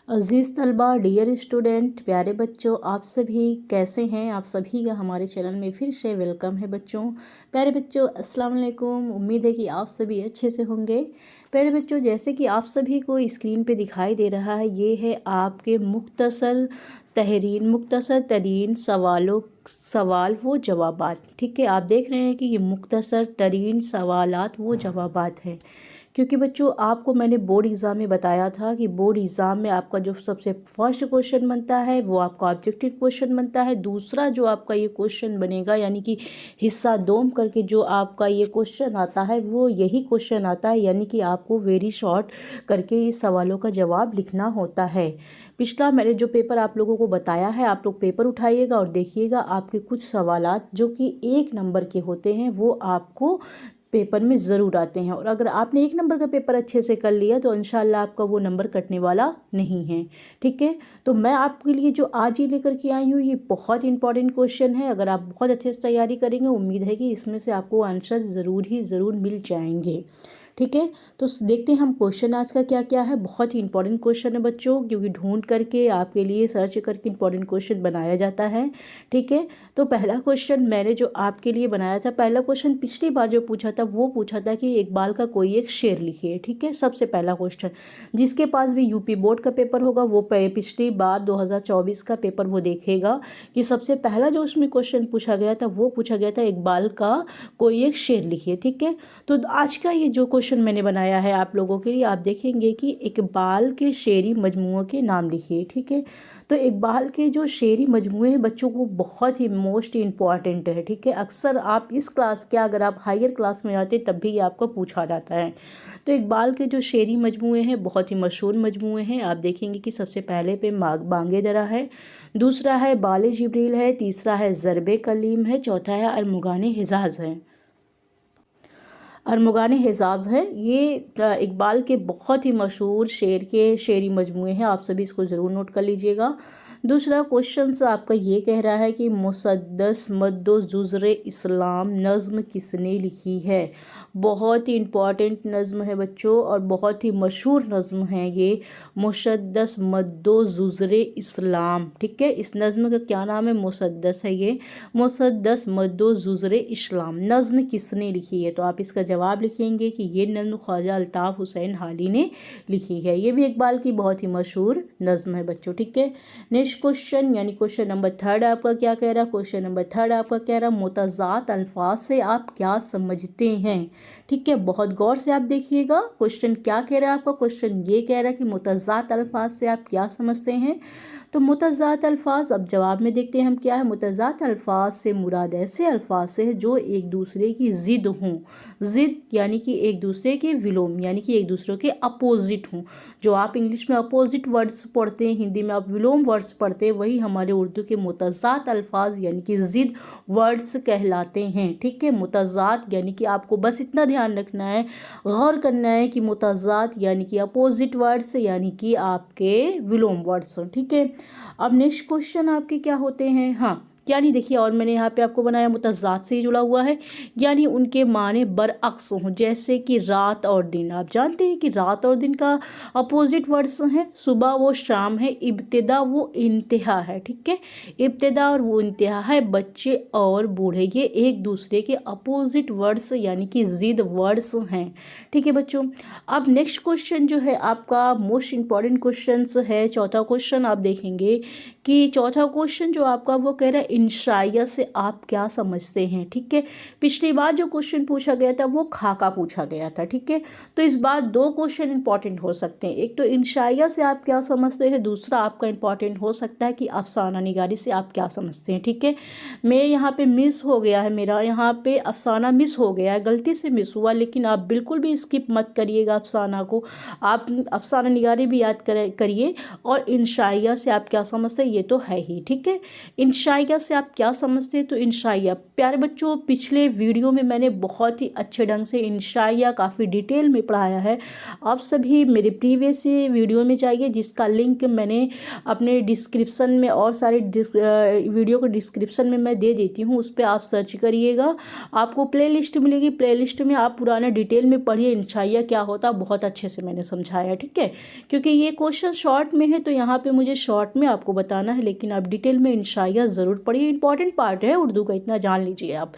अज़ीज़ तलबा, dear student, प्यारे बच्चों, आप सभी कैसे हैं। आप सभी का हमारे चैनल में फिर से वेलकम है। बच्चों, प्यारे बच्चों, अस्सलाम वालेकुम। उम्मीद है कि आप सभी अच्छे से होंगे। प्यारे बच्चों, जैसे कि आप सभी को स्क्रीन पे दिखाई दे रहा है, ये है आपके मुख्तसर तरीन सवाल वो जवाबात। ठीक है, आप देख रहे हैं कि ये मुख्तसर तरीन सवालात वो जवाबात हैं, क्योंकि बच्चों आपको मैंने बोर्ड एग्ज़ाम में बताया था कि बोर्ड एग्ज़ाम में आपका जो सबसे फर्स्ट क्वेश्चन बनता है वो आपका ऑब्जेक्टिव क्वेश्चन बनता है। दूसरा जो आपका ये क्वेश्चन बनेगा, यानी कि हिस्सा दोम करके जो आपका ये क्वेश्चन आता है वो यही क्वेश्चन आता है, यानी कि आपको वेरी शॉर्ट करके इस सवालों का जवाब लिखना होता है। पिछला मैंने जो पेपर आप लोगों को बताया है, आप लोग पेपर उठाइएगा और देखिएगा, आपके कुछ सवालात जो कि 1 नंबर के होते हैं वो आपको पेपर में ज़रूर आते हैं। और अगर आपने 1 नंबर का पेपर अच्छे से कर लिया तो इंशाल्लाह आपका वो नंबर कटने वाला नहीं है। ठीक है, तो मैं आपके लिए जो आज ही लेकर के आई हूँ ये बहुत इंपॉर्टेंट क्वेश्चन है। अगर आप बहुत अच्छे से तैयारी करेंगे, उम्मीद है कि इसमें से आपको आंसर ज़रूर मिल जाएंगे। ठीक है, तो देखते हैं हम क्वेश्चन आज का क्या क्या है। बहुत ही इंपॉर्टेंट क्वेश्चन है बच्चों, क्योंकि ढूंढ करके आपके लिए सर्च करके इंपॉर्टेंट क्वेश्चन बनाया जाता है। ठीक है, तो पहला क्वेश्चन मैंने जो आपके लिए बनाया था, पहला क्वेश्चन पिछली बार जो पूछा था वो पूछा था कि इकबाल का कोई एक शेर लिखिए। ठीक है, सबसे पहला क्वेश्चन, जिसके पास भी यूपी बोर्ड का पेपर होगा वो पिछली बार 2024 का पेपर वो देखेगा कि सबसे पहला जो उसमें क्वेश्चन पूछा गया था वो पूछा गया था इकबाल का कोई एक शेर लिखिए। ठीक है, तो आज का ये जो क्वेश्चन मैंने बनाया है आप लोगों के लिए, आप देखेंगे कि इकबाल के शेरी मजमूओं के नाम लिखिए। ठीक है, तो इकबाल के जो शेरी मजमूए हैं बच्चों को बहुत ही मोस्ट इम्पॉर्टेंट है। ठीक है, अक्सर आप इस क्लास के, अगर आप हायर क्लास में आते तब भी ये आपको पूछा जाता है। तो इकबाल के जो शेरी मजमूए हैं बहुत ही मशहूर मजमूए हैं। आप देखेंगे कि सबसे पहले पे बांगे दरा है, दूसरा है बाले जिब्रील है, तीसरा है ज़रबे कलीम है, चौथा है अरमुगाने हिजाज है। अरमुगाने हिजाज है ये इकबाल के बहुत ही मशहूर शेरी मजमूए हैं। आप सभी इसको ज़रूर नोट कर लीजिएगा। दूसरा क्वेश्चन आपका ये कह रहा है कि मुसद्दस मद्दो ज़ुज़्र इस्लाम नज़्म किसने लिखी है। बहुत ही इम्पॉर्टेंट नज़्म है बच्चों और बहुत ही मशहूर नज़्म है ये, मुसद्दस मद्दो ज़ुज़्र इस्लाम। ठीक है, इस नज़्म का क्या नाम है, मुसद्दस है ये, मुसद्दस मद्दो ज़ुज़्र इस्लाम। नज़्म किसने लिखी है, तो आप इसका जवाब लिखेंगे कि ये नज़्म ख्वाजा अल्ताफ़ हुसैन हाली ने लिखी है। ये भी इकबाल की बहुत ही मशहूर नज़्म है बच्चों। ठीक है, नेक्स्ट क्वेश्चन, यानी क्वेश्चन नंबर 3 आपका क्या कह रहा है, क्वेश्चन नंबर 3 आपका कह रहा है मुतज़ात अल्फाज से आप क्या समझते हैं। ठीक है, बहुत गौर से आप देखिएगा क्वेश्चन क्या कह रहा है आपका। क्वेश्चन ये कह रहा है कि मुतज़ात अल्फाज से आप क्या समझते हैं। तो मुतज़ात अल्फाज, अब जवाब में देखते हैं हम क्या है। मुतज़ात अल्फाज से मुराद ऐसे अल्फाज से है जो एक दूसरे की ज़िद हों। ज़िद यानी कि एक दूसरे के विलोम, यानी कि एक दूसरे के अपोजिट हों। जो आप इंग्लिश में अपोजिट वर्ड्स पढ़ते हैं, हिंदी में आप विलोम वर्ड्स पढ़ते हैं, वही हमारे उर्दू के मुतज़ात अल्फाज यानी कि ज़िद वर्ड्स कहलाते हैं। ठीक है, मुतज़ात यानी कि आपको बस इतना ध्यान रखना है, गौर करना है कि मुतज़ात यानी कि अपोजिट वर्ड्स यानी कि आपके विलोम वर्ड्स। ठीक है, अब नेक्स्ट क्वेश्चन आपके क्या होते हैं, हाँ, यानी देखिए, और मैंने यहाँ पे आपको बनाया मुतज़ात से ही जुड़ा हुआ है, यानी उनके माने बरअक्स हों, जैसे कि रात और दिन। आप जानते हैं कि रात और दिन का अपोजिट वर्ड्स हैं, सुबह वो शाम है, इब्तिदा वो इंतहा है। ठीक है, इब्तिदा और वो इंतहा है, बच्चे और बूढ़े, ये एक दूसरे के अपोजिट वर्ड्स यानी कि ज़िद वर्ड्स हैं। ठीक है बच्चों, अब नेक्स्ट क्वेश्चन जो है आपका मोस्ट इम्पॉर्टेंट क्वेश्चन है, चौथा क्वेश्चन। आप देखेंगे कि चौथा क्वेश्चन जो आपका वो कह रहा है इंशाइया से आप क्या समझते हैं। ठीक है, पिछली बार जो क्वेश्चन पूछा गया था वो खाका पूछा गया था। ठीक है, तो इस बार 2 क्वेश्चन इंपॉर्टेंट हो सकते हैं, एक तो इंशाइया से आप क्या समझते हैं, दूसरा आपका इंपॉर्टेंट हो सकता है कि अफसाना निगारी से आप क्या समझते हैं। ठीक है, मैं यहाँ पे मिस हो गया है, मेरा यहाँ पे अफसाना मिस हो गया है, गलती से मिस हुआ, लेकिन आप बिल्कुल भी स्किप मत करिएगा अफसाना को, आप अफसाना निगारी भी याद करिए और इंशाइया से आप क्या समझते हैं ये तो है ही। ठीक है, इंशाइया से आप क्या समझते हैं? तो इंशाइया प्यारे बच्चों, पिछले वीडियो में मैंने बहुत ही अच्छे ढंग से इंशाइया काफ़ी डिटेल में पढ़ाया है। आप सभी मेरे प्रीवियस वीडियो में जाइए, जिसका लिंक मैंने अपने डिस्क्रिप्शन में और सारे वीडियो को डिस्क्रिप्शन में मैं दे देती हूँ, उस पर आप सर्च करिएगा, आपको प्लेलिस्ट मिलेगी। प्लेलिस्ट में आप पुराना डिटेल में पढ़िए इंशाइया क्या होता, बहुत अच्छे से मैंने समझाया, ठीक है। क्योंकि ये क्वेश्चन शॉर्ट में है तो यहाँ पे मुझे शॉर्ट में आपको बताना है, लेकिन आप डिटेल में इंशाइया ज़रूर पढ़िए, इंपॉर्टेंट पार्ट है उर्दू का, इतना जान लीजिए आप।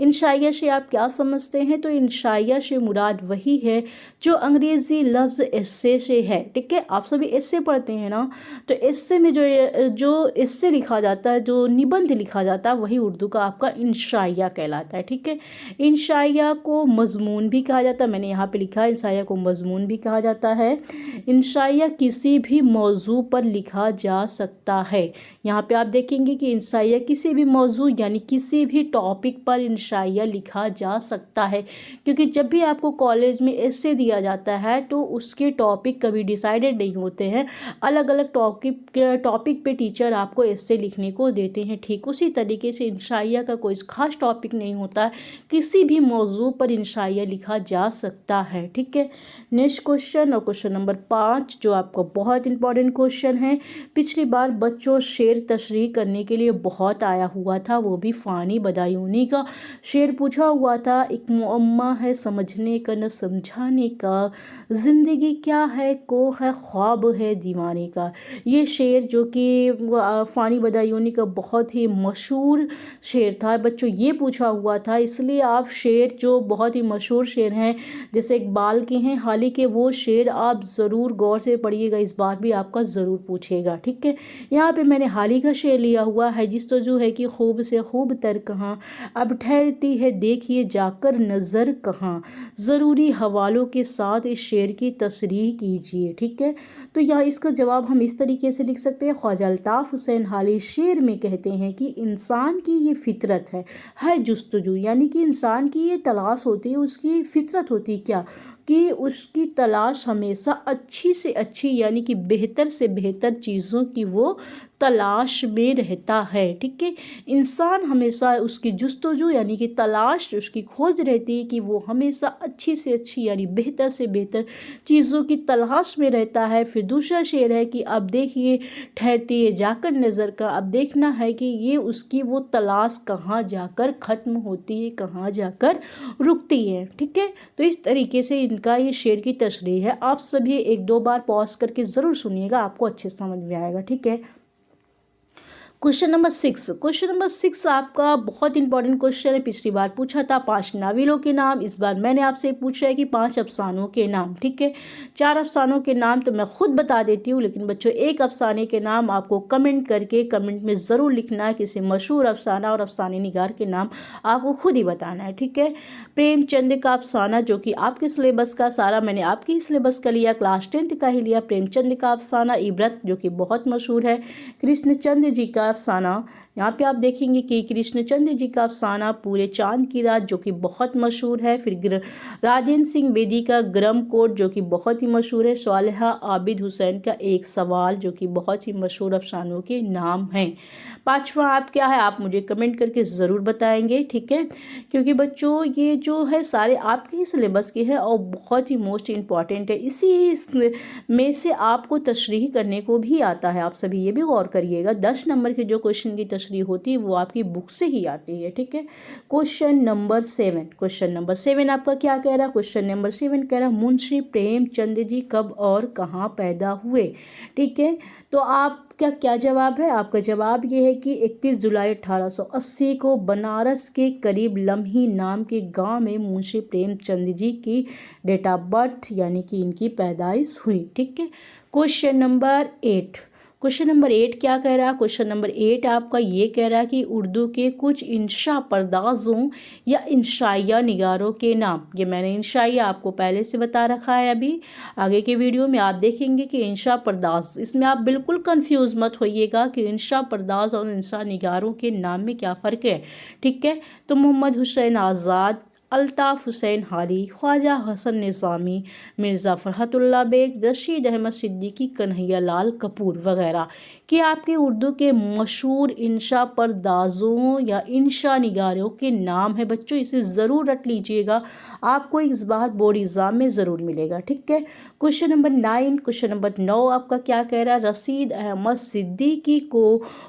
इंशाइया से आप क्या समझते हैं? तो इंशाइया से मुराद वही है जो अंग्रेज़ी लफ्ज़ एस्से से है, ठीक है। आप सभी एस्से पढ़ते हैं ना, तो एस्से में जो एस्से लिखा जाता है, जो निबंध लिखा जाता है, वही उर्दू का आपका इंशाइया कहलाता है, ठीक है। इंशाइया को मज़मून भी कहा जाता है, मैंने यहाँ पे लिखा है इंशाइया को मज़मून भी कहा जाता है। इंशाइया किसी भी मौजू पर लिखा जा सकता है। यहाँ पे आप देखेंगे कि इंशाइया किसी भी मौजू यानी किसी भी टॉपिक पर इंशाइया लिखा जा सकता है, क्योंकि जब भी आपको कॉलेज में एस्से दिया जाता है तो उसके टॉपिक कभी डिसाइडेड नहीं होते हैं, अलग अलग टॉपिक पे टीचर आपको एस्से लिखने को देते हैं। ठीक उसी तरीके से इंशाइया का कोई खास टॉपिक नहीं होता है, किसी भी मौजू पर इंशाइया लिखा जा सकता है, ठीक है। नेक्स्ट क्वेश्चन और क्वेश्चन नंबर 5 जो आपका बहुत इंपॉर्टेंट क्वेश्चन है। पिछली बार बच्चों शेर तशरीह करने के लिए बहुत आया हुआ था, वो भी फ़ानी बदायूनी का शेर पूछा हुआ था। एक मुअम्मा है समझने का न समझाने का, ज़िंदगी क्या है को है ख्वाब है दीवाने का। ये शेर जो कि फ़ानी बदायूनी का बहुत ही मशहूर शेर था बच्चों, ये पूछा हुआ था। इसलिए आप शेर जो बहुत ही मशहूर शेर हैं जैसे इकबाल के हैं, हाल ही के, वो शेर आप ज़रूर गौर से पढ़िएगा, इस बार भी आपका ज़रूर पूछेगा, ठीक है। यहाँ पे मैंने हाल ही का शेर लिया हुआ है, जिस तो जो है कि खूब से खूब तर कहाँ, अब ठहरती है देखिए जाकर नज़र कहाँ, ज़रूरी हवालों के साथ इस शेर की तशरीह कीजिए, ठीक है। तो यहाँ इसका जवाब हम इस तरीके से लिख सकते हैं। ख्वाजा अल्ताफ़ हुसैन हाली शेर में कहते हैं कि इंसान की ये फितरत है जुस्तजू, यानी कि इंसान की ये तलाश होती है, उसकी फितरत होती है क्या, कि उसकी तलाश हमेशा अच्छी से अच्छी यानी कि बेहतर से बेहतर चीज़ों की वो तलाश में रहता है, ठीक है। इंसान हमेशा उसकी जुस्तजू यानी कि तलाश, उसकी खोज रहती है कि वो हमेशा अच्छी से अच्छी यानी बेहतर से बेहतर चीज़ों की तलाश में रहता है। फिर दूसरा शेर है कि अब देखिए ठहरती है जाकर नज़र का, अब देखना है कि ये उसकी वो तलाश कहाँ जाकर ख़त्म होती है, कहाँ जाकर रुकती है, ठीक है। तो इस तरीके से इनका ये शेर की तशरीह है। आप सभी एक दो बार पॉज करके ज़रूर सुनिएगा, आपको अच्छे समझ में आएगा, ठीक है। क्वेश्चन नंबर 6 आपका बहुत इंपॉर्टेंट क्वेश्चन है, पिछली बार पूछा था 5 नाविलों के नाम, इस बार मैंने आपसे पूछा है कि 5 अफसानों के नाम, ठीक है। 4 अफसानों के नाम तो मैं खुद बता देती हूँ, लेकिन बच्चों एक अफसाने के नाम आपको कमेंट में ज़रूर लिखना है, किसी मशहूर अफसाना और अफसाने निगार के नाम आपको खुद ही बताना है, ठीक है। प्रेमचंद का अफसाना जो कि आपके सिलेबस का सारा मैंने आपके ही सिलेबस का लिया, क्लास 10th का ही लिया। प्रेमचंद का अफसाना इबरत जो कि बहुत मशहूर है। कृष्णचंद्र जी का अफसाना, यहाँ पे आप देखेंगे कि कृष्णचंद्र जी का अफसाना पूरे चांद की रात जो कि बहुत मशहूर है। फिर राजेंद्र सिंह बेदी का गरम कोट जो कि बहुत ही मशहूर है। सालेहा आबिद हुसैन का एक सवाल जो कि बहुत ही मशहूर अफसानों के नाम हैं। 5वां आप क्या है, आप मुझे कमेंट करके ज़रूर बताएंगे, ठीक है। क्योंकि बच्चों ये जो है सारे आपके ही सिलेबस के हैं और बहुत ही मोस्ट इम्पॉर्टेंट है, इसी में से आपको तशरीह करने को भी आता है। आप सभी ये भी गौर करिएगा, 10 नंबर के जो क्वेश्चन की तशरीह होती है वो आपकी बुक से ही आती है, ठीक है। क्वेश्चन नंबर 7 आपका क्या कह रहा है? क्वेश्चन नंबर 7 कह रहा है मुंशी प्रेमचंद जी कब और कहाँ पैदा हुए, ठीक है। तो आपका क्या जवाब है? आपका जवाब ये है कि 31 जुलाई 1880 को बनारस के करीब लम्ही नाम के गांव में मुंशी प्रेमचंद जी की डेट ऑफ बर्थ यानी कि इनकी पैदाइश हुई, ठीक है। क्वेश्चन नंबर 8 क्या कह रहा है? क्वेश्चन नंबर 8 आपका ये कह रहा है कि उर्दू के कुछ इंशा पर्दाजों या इंशाइया निगारों के नाम। ये मैंने इंशाइया आपको पहले से बता रखा है, अभी आगे के वीडियो में आप देखेंगे कि इंशा पर्दाज, इसमें आप बिल्कुल कंफ्यूज मत होइएगा कि इंशा पर्दाज और इंशा निगारों के नाम में क्या फ़र्क है, ठीक है। तो मोहम्मद हुसैन आज़ाद, अल्ताफ़ हुसैन हारी, ख्वाजा हसन निज़ामी, मिर्ज़ा फ़रहतुल्लाह बेग, रशीद अहमद सिद्दीकी, कन्हैया लाल कपूर वगैरह कि आपके उर्दू के मशहूर इंशा परदाज़ों या इंशा निगारों के नाम है बच्चों। इसे ज़रूर रट लीजिएगा, आपको इस बार बोर्ड एग्ज़ाम में ज़रूर मिलेगा। ठीक है, क्वेश्चन नंबर 9, क्वेश्चन नंबर 9 आपका क्या कह रहा है? रशीद अहमद सिद्दीकी को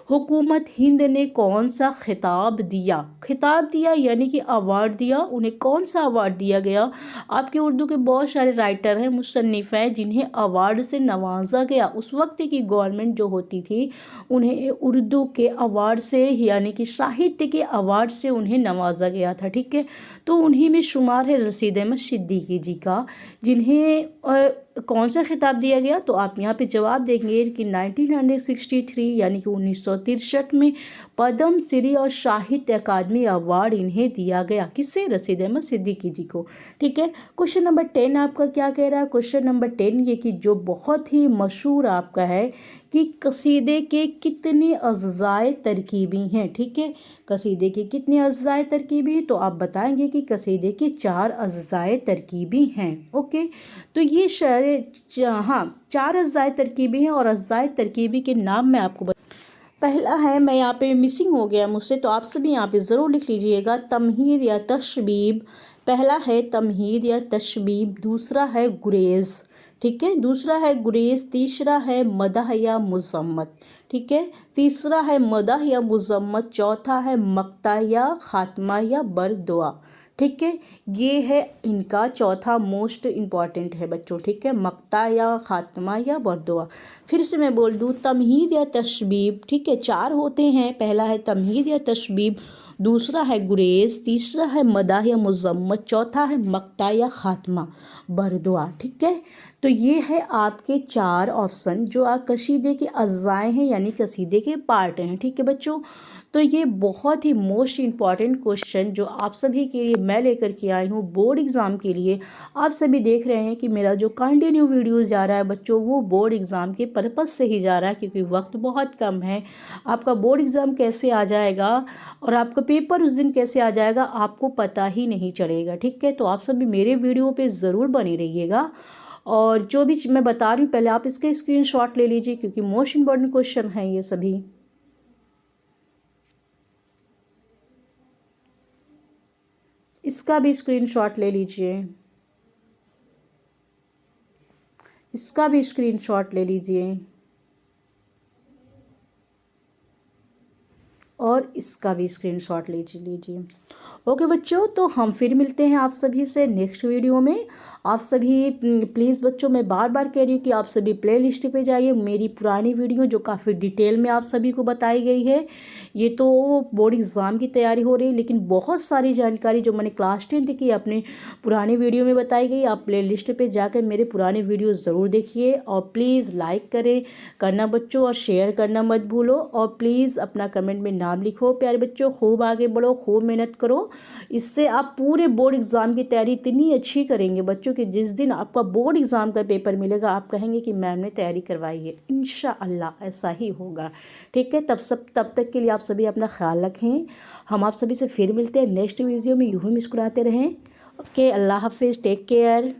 हुकूमत हिंद ने कौन सा खिताब दिया? खिताब दिया यानी कि अवार्ड दिया। उन्हें कौन सा अवार्ड दिया गया? आपके उर्दू के बहुत सारे राइटर हैं, मुसन्निफ हैं जिन्हें अवार्ड से नवाजा गया। उस वक्त की गवर्नमेंट जो होती थी उन्हें उर्दू के अवार्ड से यानी कि साहित्य के अवार्ड से उन्हें नवाजा गया था। ठीक है, तो उन्हीं में शुमार है रशीद अहमद सिद्दीकी जी का, जिन्हें कौन सा खिताब दिया गया? तो आप यहाँ पे जवाब देंगे कि 1963 यानी कि 1963 में पद्म श्री और साहित्य अकादमी अवार्ड इन्हें दिया गया। किससे? रशीद अहमद सिद्दीकी जी को। ठीक है, क्वेश्चन नंबर 10 आपका क्या कह रहा है? क्वेश्चन नंबर 10 ये कि जो बहुत ही मशहूर आपका है कि कसीदे के कितने अज़्ज़ाए तरकीबी हैं। ठीक है, कसीदे के कितने अज़्ज़ाए तरकीबी? तो आप बताएंगे कि कसीदे के 4 अज़्ज़ाए तरकीबी हैं। ओके, तो ये हाँ 4 अज़्ज़ाए तरकीबी हैं और अज़्ज़ाए तरकीबी के नाम मैं आपको पहला है, मैं यहाँ पे मिसिंग हो गया मुझसे, तो आप सभी यहाँ पे ज़रूर लिख लीजिएगा, तमहीद या तशबीब। पहला है तमहीद या तशबीब, दूसरा है गुरेज़। ठीक है, दूसरा है गुरेज़, तीसरा है मदह या मुज़म्मत। ठीक है, तीसरा है मदह या मुज़म्मत, चौथा है मक्ता या खात्मा या बरदुआ। ठीक है, ये है इनका चौथा मोस्ट इम्पॉर्टेंट है बच्चों। ठीक है, मक्ता या खात्मा या बरदुआ। फिर से मैं बोल दूँ, तमहीद या तशबीब। ठीक है, 4 होते हैं, पहला है तमहीद या तशबीब, दूसरा है गुरेज़, तीसरा है मदाह या मुज़म्मत, चौथा है मक्ता या खात्मा बरदुआ। ठीक है, तो ये है आपके 4 ऑप्शन जो कसीदे के अज़्ज़ाए हैं यानी कसीदे के पार्ट हैं। ठीक है बच्चों, तो ये बहुत ही मोस्ट इम्पॉर्टेंट क्वेश्चन जो आप सभी के लिए मैं लेकर के आई हूँ बोर्ड एग्ज़ाम के लिए। आप सभी देख रहे हैं कि मेरा जो कंटिन्यू वीडियोस जा रहा है बच्चों, वो बोर्ड एग्ज़ाम के पर्पज़ से ही जा रहा है, क्योंकि वक्त बहुत कम है। आपका बोर्ड एग्ज़ाम कैसे आ जाएगा और आपका पेपर उस दिन कैसे आ जाएगा आपको पता ही नहीं चलेगा। ठीक है, तो आप सभी मेरे वीडियो पर ज़रूर बने रहिएगा, और जो भी मैं बता रही हूँ पहले आप इसके स्क्रीनशॉट ले लीजिए, क्योंकि मोस्ट इम्पॉर्टेंट क्वेश्चन हैं ये सभी। इसका भी स्क्रीनशॉट ले लीजिए, इसका भी स्क्रीनशॉट ले लीजिए, और इसका भी स्क्रीनशॉट लीजिए। ओके बच्चों, तो हम फिर मिलते हैं आप सभी से नेक्स्ट वीडियो में। आप सभी प्लीज़ बच्चों, मैं बार बार कह रही हूँ कि आप सभी प्लेलिस्ट पे जाइए, मेरी पुरानी वीडियो जो काफ़ी डिटेल में आप सभी को बताई गई है। ये तो बोर्ड एग्ज़ाम की तैयारी हो रही है, लेकिन बहुत सारी जानकारी जो मैंने क्लास 10 की अपने पुरानी वीडियो में बताई गई। आप प्ले लिस्ट पर जाकर मेरे पुराने वीडियो ज़रूर देखिए, और प्लीज़ लाइक करना बच्चों, और शेयर करना मत भूलो, और प्लीज़ अपना कमेंट में नाम लिखो। प्यारे बच्चों, खूब आगे बढ़ो, खूब मेहनत करो, इससे आप पूरे बोर्ड एग्ज़ाम की तैयारी इतनी अच्छी करेंगे बच्चों कि जिस दिन आपका बोर्ड एग्ज़ाम का पेपर मिलेगा आप कहेंगे कि मैम ने तैयारी करवाई है। इंशाअल्लाह ऐसा ही होगा। ठीक है, तब तक के लिए आप सभी अपना ख्याल रखें। हम आप सभी से फिर मिलते हैं नेक्स्ट वीडियो में। यूँ ही मुस्कुराते रहें। ओके, अल्लाह हाफिज़, टेक केयर।